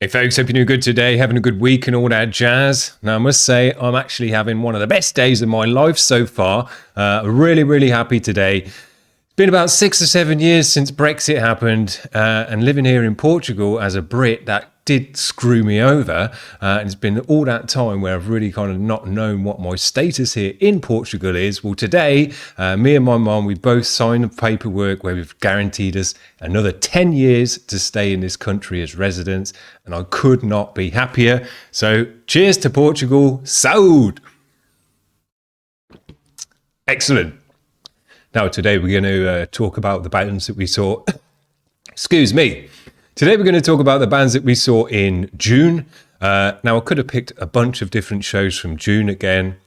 Hey folks, hope you're doing good today, having a good week and all that jazz. Now I must say, I'm actually having one of the best days of my life so far. Really happy today. It's been about 6 or 7 years since Brexit happened, and living here in Portugal as a Brit, that did screw me over. And it's been all that time where I've really kind of not known what my status here in Portugal is. Well, today, me and my mum, we both signed the paperwork where we've guaranteed us another 10 years to stay in this country as residents, and I could not be happier. So cheers to Portugal. Saúde! Excellent. Now, today we're going to talk about the bands that we saw. Excuse me. Today we're going to talk about the bands that we saw in June. Now, I could have picked a bunch of different shows from June again.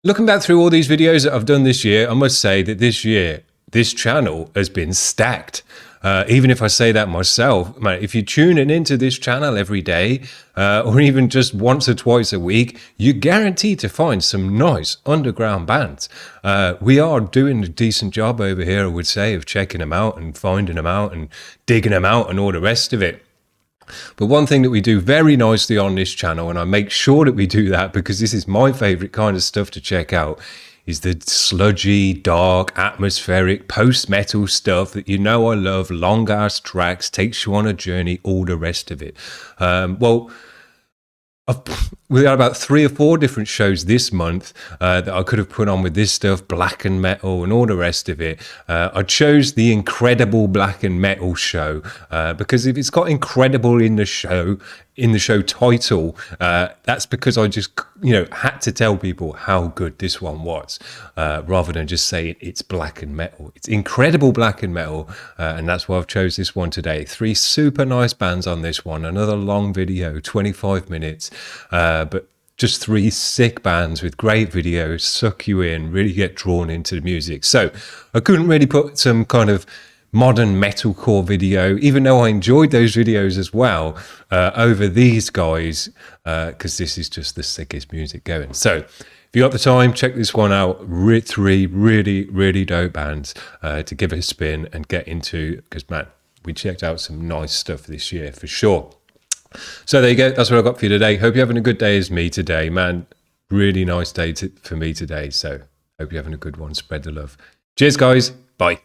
Looking back through all these videos that I've done this year, I must say that this year, this channel has been stacked. Even if I say that myself, man, if you're tuning into this channel every day, or even just once or twice a week, you're guaranteed to find some nice underground bands. We are doing a decent job over here, I would say, of checking them out and finding them out and digging them out and all the rest of it. But one thing that we do very nicely on this channel, and I make sure that we do that because this is my favorite kind of stuff to check out, is the sludgy, dark, atmospheric, post-metal stuff that you know I love, long-ass tracks, takes you on a journey, all the rest of it. We got about 3 or 4 different shows this month that I could have put on with this stuff, black and metal and all the rest of it. I chose the Incredible Black and Metal show because if it's got incredible in the show title, that's because I just had to tell people how good this one was, rather than just saying it's black and metal. It's Incredible Black and Metal, and that's why I've chose this one today. 3 super nice bands on this one, another long video, 25 minutes, but just 3 sick bands with great videos, suck you in, really get drawn into the music. So I couldn't really put some kind of modern metalcore video, even though I enjoyed those videos as well, over these guys, because this is just the sickest music going. So if you got the time, check this one out. 3 really dope bands to give it a spin and get into, because man, we checked out some nice stuff this year for sure. So there you go, that's what I've got for you today. Hope you're having a good day as me today, man. Really nice day for me today, so hope you're having a good one. Spread the love. Cheers guys, bye.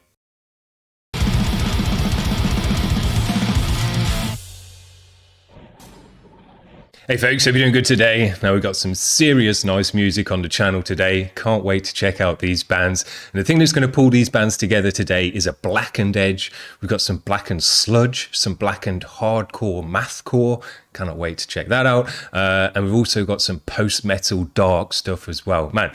Hey folks, hope you're doing good today. Now we've got some serious nice music on the channel today. Can't wait to check out these bands. And the thing that's going to pull these bands together today is a blackened edge. We've got some blackened sludge, some blackened hardcore mathcore. Cannot wait to check that out. And we've also got some post-metal dark stuff as well. Man,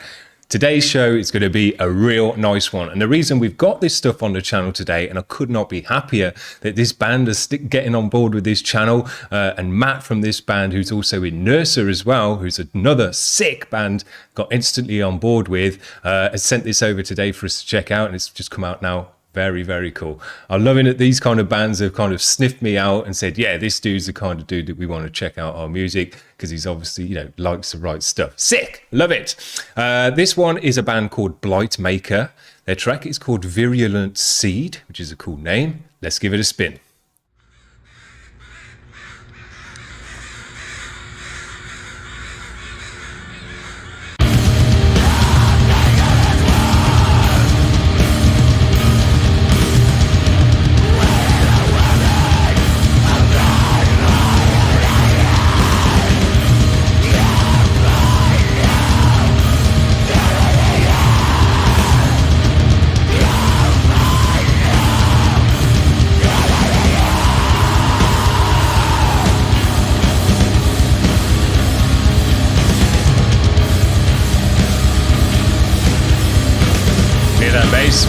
today's show is going to be a real nice one. And the reason we've got this stuff on the channel today, and I could not be happier that this band is getting on board with this channel, and Matt from this band, who's also in Nursa as well, who's another sick band, got instantly on board with, has sent this over today for us to check out, and it's just come out now. Very cool. I'm loving it. These kind of bands have kind of sniffed me out and said, yeah, this dude's the kind of dude that we want to check out our music, because he's obviously, likes the right stuff. Sick. Love it. This one is a band called Blightmaker. Their track is called Virulent Seed, which is a cool name. Let's give it a spin. Hear that bass?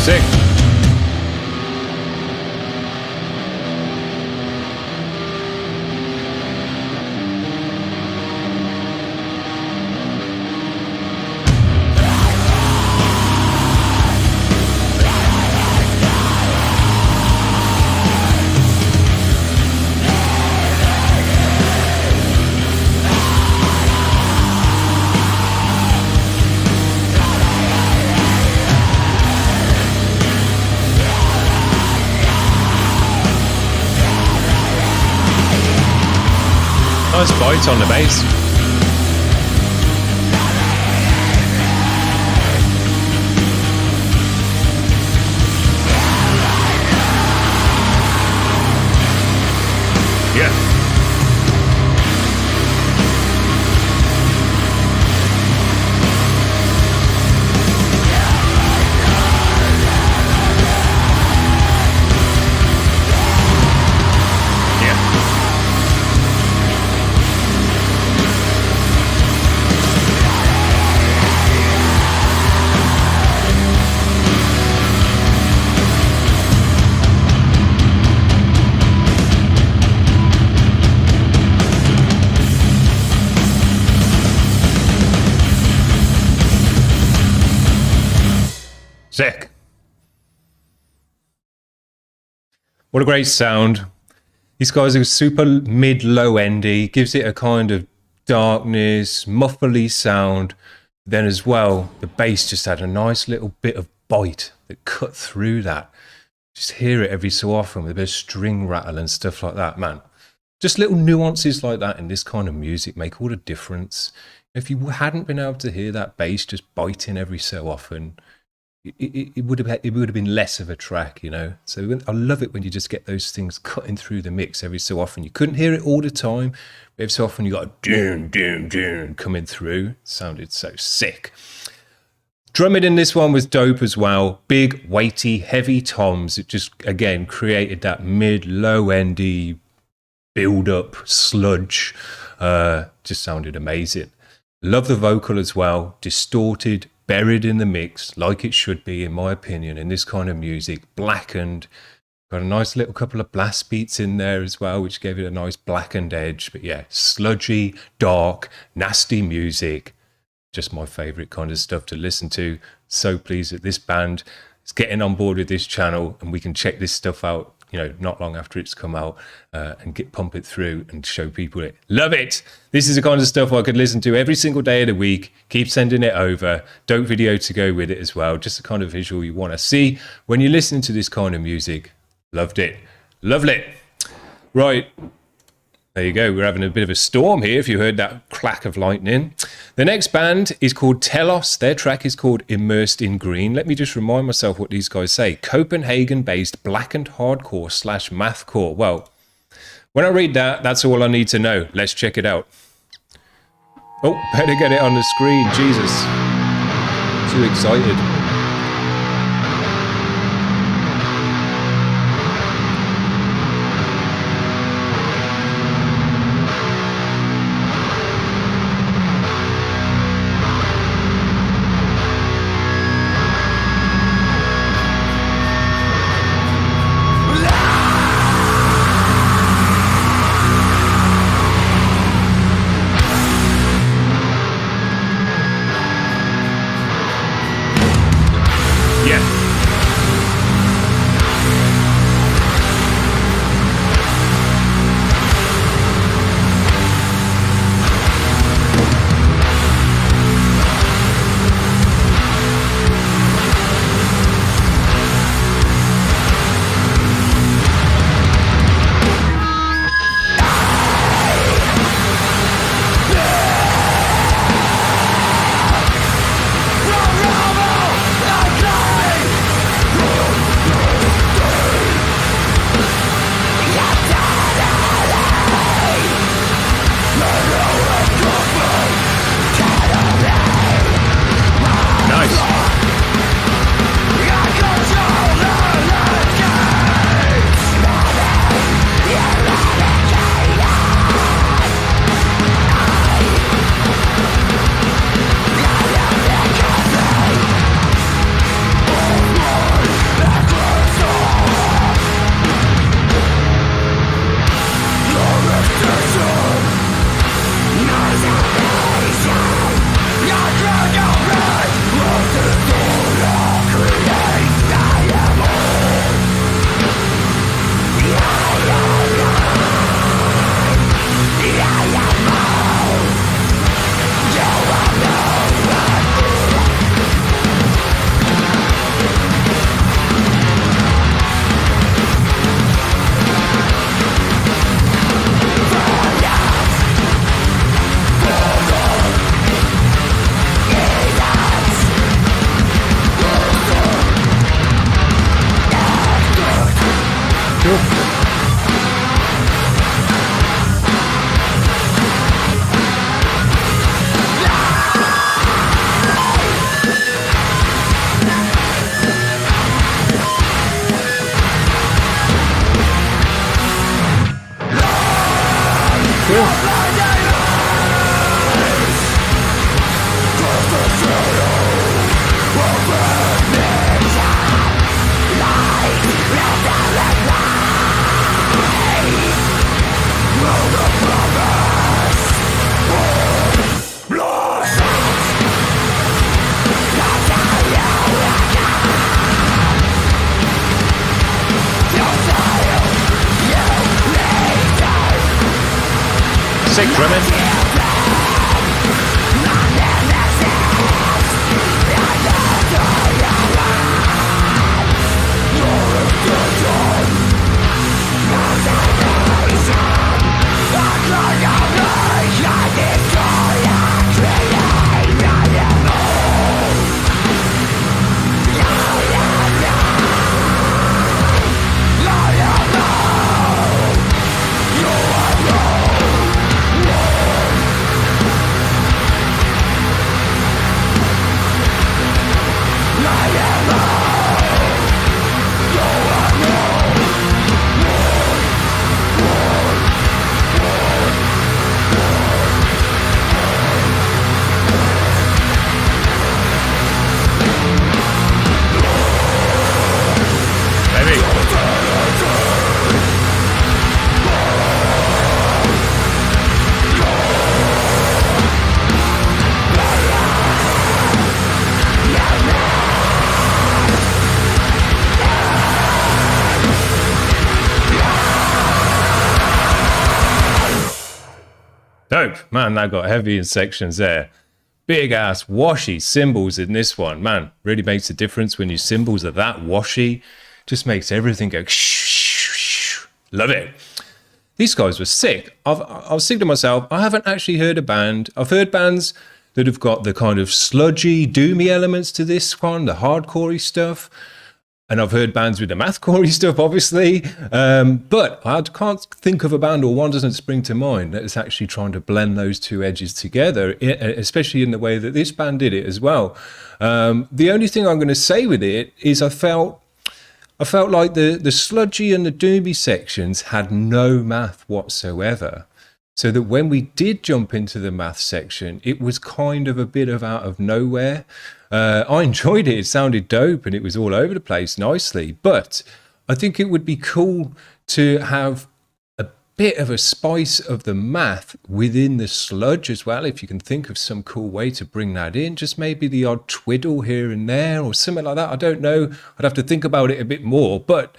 Sick. Nice bite on the bass. Yeah. Sick. What a great sound. These guys are super mid-low endy, gives it a kind of darkness, muffly sound. Then as well, the bass just had a nice little bit of bite that cut through that. Just hear it every so often with a bit of string rattle and stuff like that, man. Just little nuances like that in this kind of music make all the difference. If you hadn't been able to hear that bass just biting every so often, it would have been less of a track, you know. So I love it when you just get those things cutting through the mix every so often. You couldn't hear it all the time, but every so often you got a doom, doom, doom coming through. It sounded so sick. Drumming in this one was dope as well. Big, weighty, heavy toms. It just, again, created that mid-low endy build-up sludge. Just sounded amazing. Love the vocal as well. Distorted, buried in the mix, like it should be, in my opinion, in this kind of music. Blackened. Got a nice little couple of blast beats in there as well, which gave it a nice blackened edge. But yeah, sludgy, dark, nasty music. Just my favourite kind of stuff to listen to. So pleased that this band is getting on board with this channel and we can check this stuff out, you know, not long after it's come out, and pump it through and show people it. Love it. This is the kind of stuff I could listen to every single day of the week. Keep sending it over. Dope video to go with it as well. Just the kind of visual you want to see when you're listening to this kind of music. Loved it. Lovely. Right. There you go. We're having a bit of a storm here, if you heard that clack of lightning. The next band is called Telos. Their track is called Immersed in Green. Let me just remind myself what these guys say. Copenhagen-based blackened hardcore / mathcore. Well, when I read that, that's all I need to know. Let's check it out. Oh, better get it on the screen. Jesus. Too excited. Sick drumming. Dope. Man, that got heavy in sections there. Big ass washy cymbals in this one. Man, really makes a difference when your cymbals are that washy. Just makes everything go love it. These guys were sick. I was thinking to myself, I haven't actually heard a band. I've heard bands that have got the kind of sludgy, doomy elements to this one, the hardcore-y stuff. And I've heard bands with the mathcore-y stuff, obviously. But I can't think of a band, or one doesn't spring to mind, that is actually trying to blend those two edges together, especially in the way that this band did it as well. The only thing I'm going to say with it is I felt like the sludgy and the doomy sections had no math whatsoever. So that when we did jump into the math section, it was kind of a bit of out of nowhere. I enjoyed it. It sounded dope and it was all over the place nicely. But I think it would be cool to have a bit of a spice of the math within the sludge as well. If you can think of some cool way to bring that in, just maybe the odd twiddle here and there or something like that. I don't know. I'd have to think about it a bit more. But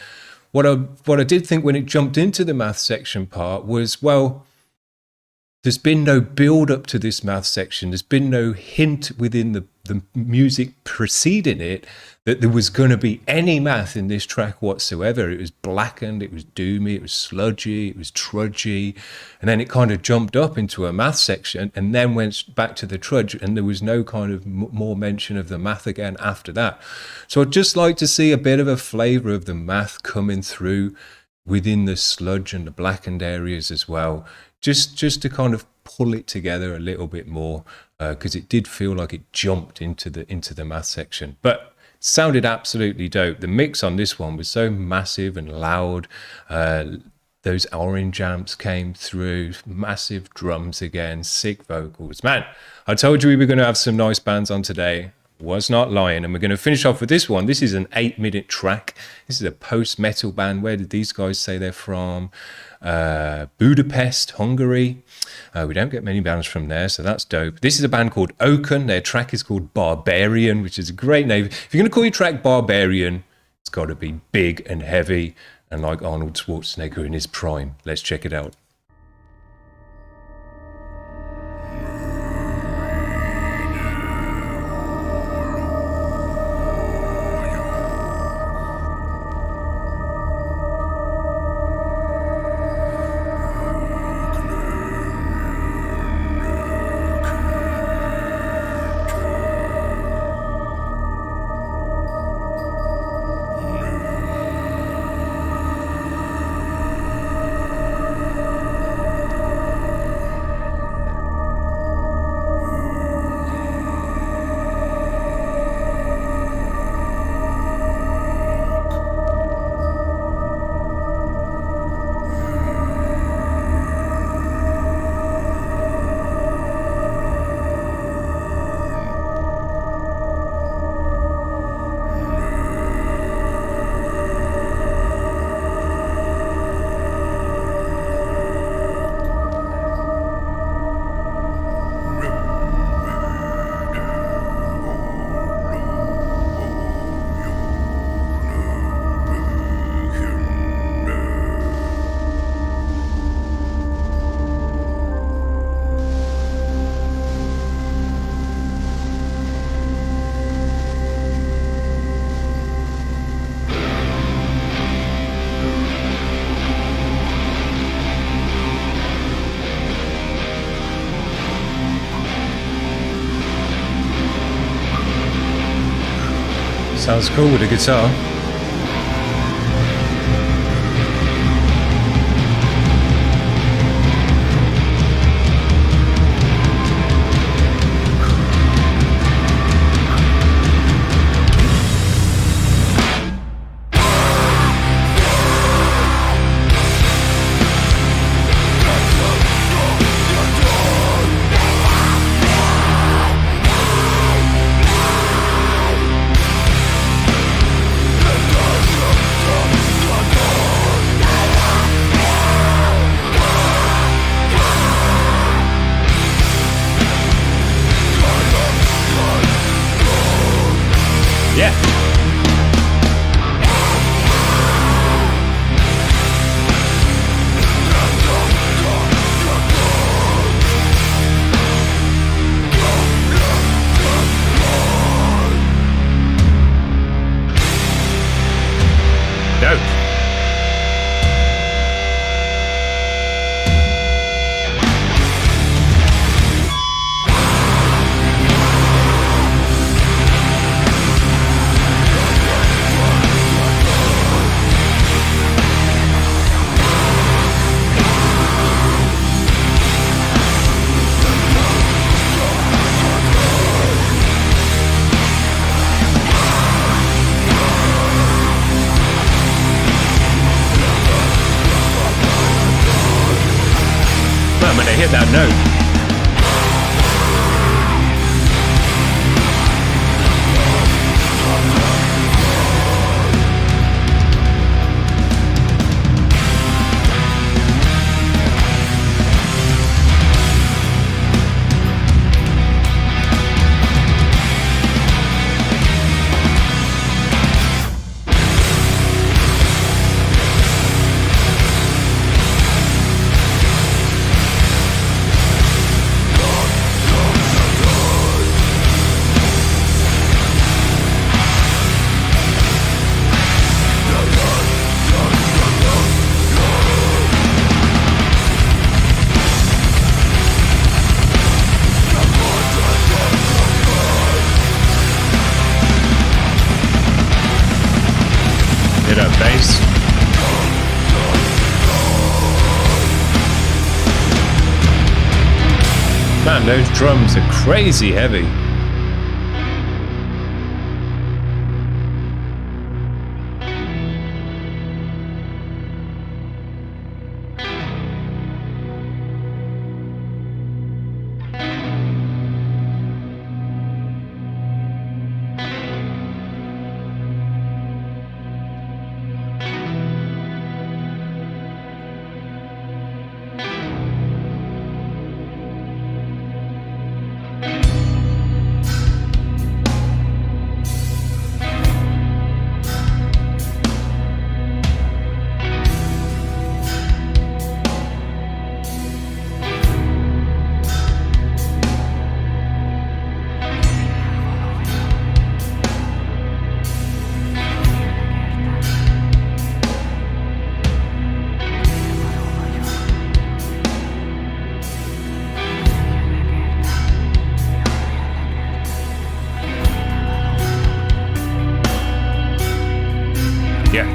what I did think when it jumped into the math section part was, well, there's been no build up to this math section. There's been no hint within the music preceding it that there was going to be any math in this track whatsoever. It was blackened, it was doomy, it was sludgy, it was trudgy. And then it kind of jumped up into a math section and then went back to the trudge. And there was no kind of more mention of the math again after that. So I'd just like to see a bit of a flavor of the math coming through within the sludge and the blackened areas as well. Just to kind of pull it together a little bit more, because it did feel like it jumped into the math section. But it sounded absolutely dope. The mix on this one was so massive and loud. Those orange amps came through, massive drums again, sick vocals. Man, I told you we were going to have some nice bands on today. Was not lying. And we're going to finish off with this one. This is an 8-minute track. This is a post-metal band. Where did these guys say they're from? Budapest, Hungary. We don't get many bands from there, so that's dope. This is a band called Oaken. Their track is called Barbarian, which is a great name. If you're going to call your track Barbarian, it's got to be big and heavy and like Arnold Schwarzenegger in his prime. Let's check it out. Sounds cool with a guitar. Yeah. Dope. When they hit that note. Hit up bass. Man, those drums are crazy heavy. Yeah.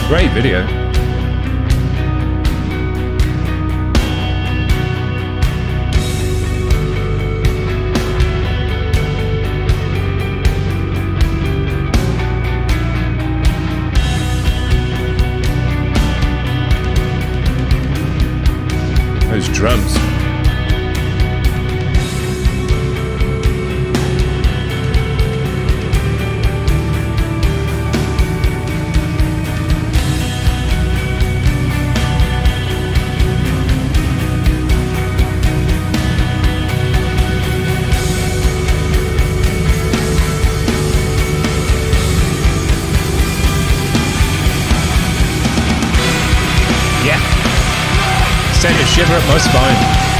Great video. Those drums. a shiver up my spine.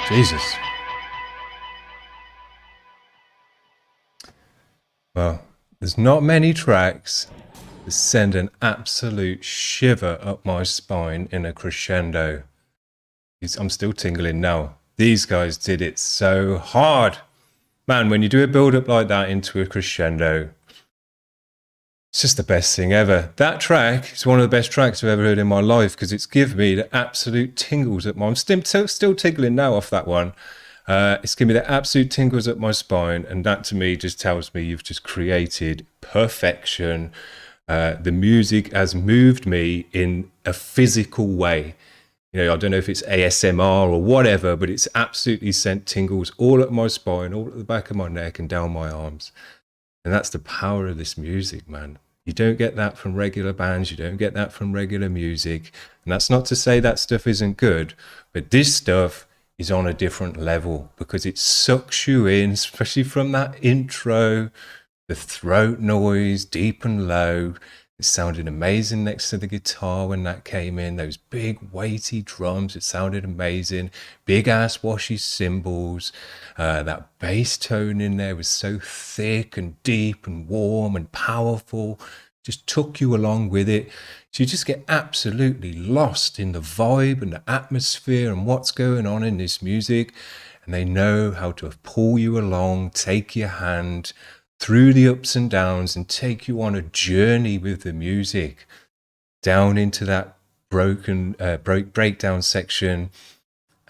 Jesus. Well, there's not many tracks that send an absolute shiver up my spine in a crescendo. I'm still tingling now. These guys did it so hard. Man, when you do a build-up like that into a crescendo, it's just the best thing ever. That track is one of the best tracks I've ever heard in my life because it's given me the absolute tingles at my... I'm still tingling now off that one. It's given me the absolute tingles up my spine, and that to me just tells me you've just created perfection. The music has moved me in a physical way. You know, I don't know if it's ASMR or whatever, but it's absolutely sent tingles all up my spine, all at the back of my neck and down my arms. And that's the power of this music, man. You don't get that from regular bands. You don't get that from regular music. And that's not to say that stuff isn't good, but this stuff is on a different level because it sucks you in, especially from that intro, the throat noise, deep and low. It sounded amazing next to the guitar when that came in. Those big weighty drums, it sounded amazing. Big ass washy cymbals. That bass tone in there was so thick and deep and warm and powerful. Just took you along with it. So you just get absolutely lost in the vibe and the atmosphere and what's going on in this music. And they know how to pull you along, take your hand through the ups and downs and take you on a journey with the music down into that breakdown section,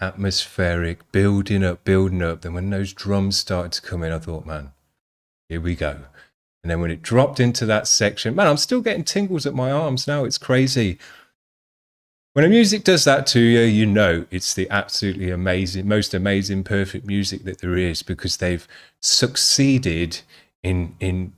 atmospheric, building up. Then when those drums started to come in, I thought, man, here we go. And then when it dropped into that section, man, I'm still getting tingles at my arms now. It's crazy. When a music does that to you, you know it's the absolutely amazing, most amazing, perfect music that there is because they've succeeded in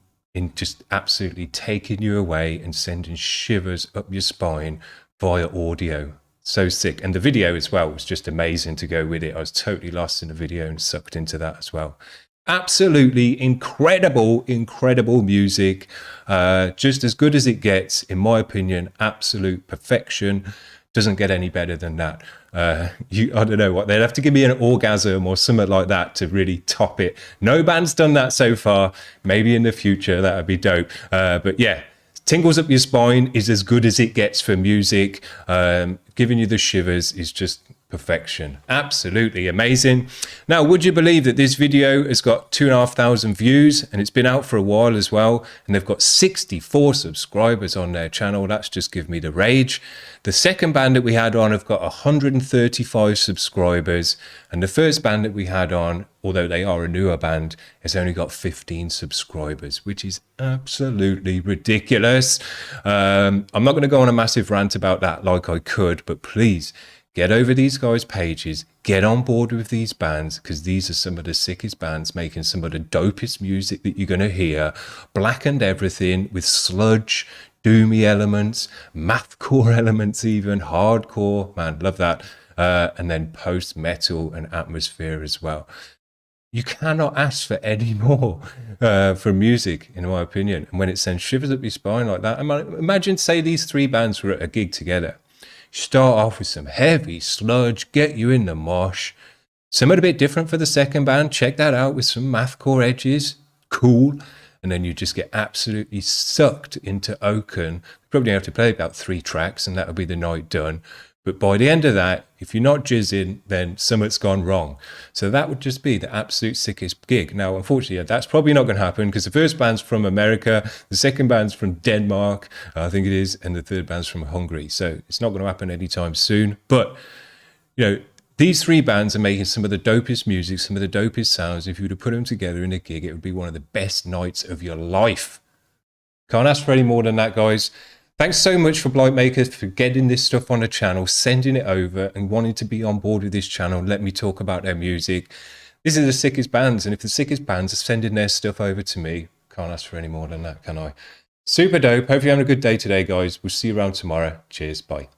just absolutely taking you away and sending shivers up your spine via audio. So sick. And the video as well was just amazing to go with it. I was totally lost in the video and sucked into that as well. Absolutely incredible music. Just as good as it gets, in my opinion. Absolute perfection. Doesn't get any better than that. I don't know what, they'd have to give me an orgasm or something like that to really top it. No band's done that so far. Maybe in the future that would be dope. But yeah, tingles up your spine is as good as it gets for music. Giving you the shivers is just perfection. Absolutely amazing. Now, would you believe that this video has got 2,500 views and it's been out for a while as well, and they've got 64 subscribers on their channel? That's just give me the rage. The second band that we had on have got 135 subscribers, and the first band that we had on, although they are a newer band, has only got 15 subscribers, which is absolutely ridiculous. I'm not going to go on a massive rant about that like I could, but please get over these guys' pages, get on board with these bands, because these are some of the sickest bands making some of the dopest music that you're going to hear. Blackened everything with sludge, doomy elements, mathcore elements even, hardcore, man, love that. And then post-metal and atmosphere as well. You cannot ask for any more from music, in my opinion. And when it sends shivers up your spine like that, imagine, say these three bands were at a gig together. Start off with some heavy sludge, get you in the mosh. Something a bit different for the second band. Check that out with some mathcore edges. Cool. And then you just get absolutely sucked into Oaken. Probably have to play about 3 tracks and that'll be the night done. But by the end of that, if you're not jizzing, then something's gone wrong. So that would just be the absolute sickest gig. Now, unfortunately, that's probably not going to happen because the first band's from America, the second band's from Denmark, I think it is, and the third band's from Hungary. So it's not going to happen anytime soon. But, you know, these three bands are making some of the dopest music, some of the dopest sounds. If you were to put them together in a gig, it would be one of the best nights of your life. Can't ask for any more than that, guys. Thanks so much for Blightmaker for getting this stuff on the channel, sending it over and wanting to be on board with this channel. Let me talk about their music. This is the sickest bands, and if the sickest bands are sending their stuff over to me, can't ask for any more than that, can I? Super dope. Hope you're having a good day today, guys. We'll see you around tomorrow. Cheers. Bye.